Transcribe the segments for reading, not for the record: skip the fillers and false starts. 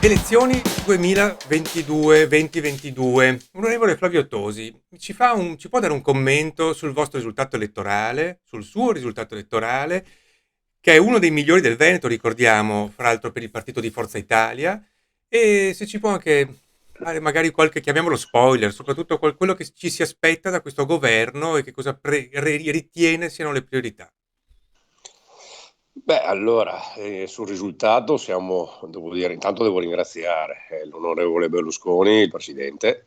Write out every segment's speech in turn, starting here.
Elezioni 2022-2022. Onorevole Flavio Tosi, ci può dare un commento sul vostro risultato elettorale, sul suo risultato elettorale, che è uno dei migliori del Veneto, ricordiamo, fra l'altro per il partito di Forza Italia, e se ci può anche fare magari qualche, chiamiamolo spoiler, soprattutto quello che ci si aspetta da questo governo e che cosa ritiene siano le priorità. Beh, allora, sul risultato devo dire, intanto devo ringraziare l'onorevole Berlusconi, il presidente,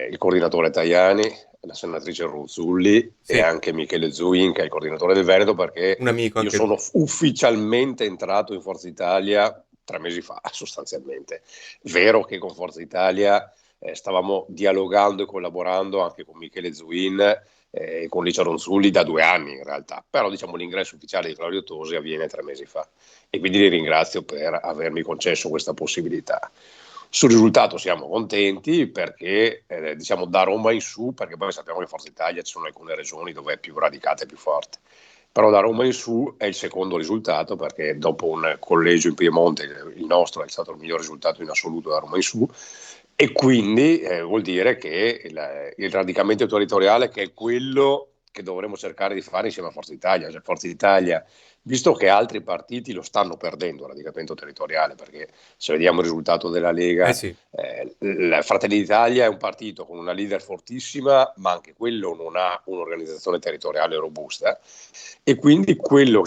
il coordinatore Tajani, la senatrice Ronzulli e Sì, anche Michele Zuin, che è il coordinatore del Veneto, perché un amico io anche sono lui. ufficialmente entrato in Forza Italia 3 mesi fa, sostanzialmente. Vero che con Forza Italia stavamo dialogando e collaborando anche con Michele Zuin con Licia Ronzulli da 2 anni in realtà, però diciamo l'ingresso ufficiale di Claudio Tosi avviene 3 mesi fa e quindi li ringrazio per avermi concesso questa possibilità. Sul risultato siamo contenti perché diciamo da Roma in su, perché poi sappiamo che in Forza Italia ci sono alcune regioni dove è più radicata e più forte, però da Roma in su è il secondo risultato perché dopo un collegio in Piemonte il nostro è stato il miglior risultato in assoluto da Roma in su e quindi vuol dire che il radicamento territoriale, che è quello che dovremmo cercare di fare insieme a Forza Italia, cioè Forza Italia, visto che altri partiti lo stanno perdendo il radicamento territoriale, perché se vediamo il risultato della Eh Lega, sì, Fratelli d'Italia è un partito con una leader fortissima, ma anche quello non ha un'organizzazione territoriale robusta e quindi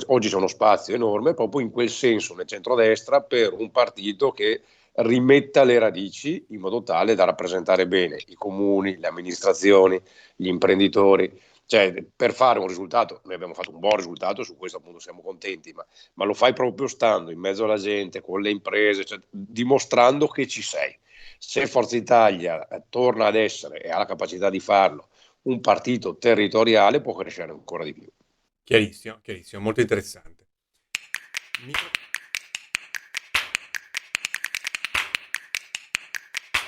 oggi c'è uno spazio enorme proprio in quel senso nel centrodestra per un partito che rimetta le radici in modo tale da rappresentare bene i comuni, le amministrazioni, gli imprenditori. Cioè, per fare un risultato, noi abbiamo fatto un buon risultato, su questo appunto siamo contenti, ma lo fai proprio stando in mezzo alla gente, con le imprese, cioè, dimostrando che ci sei. Se Forza Italia torna ad essere e ha la capacità di farlo un partito territoriale, può crescere ancora di più. chiarissimo, chiarissimo, molto interessante.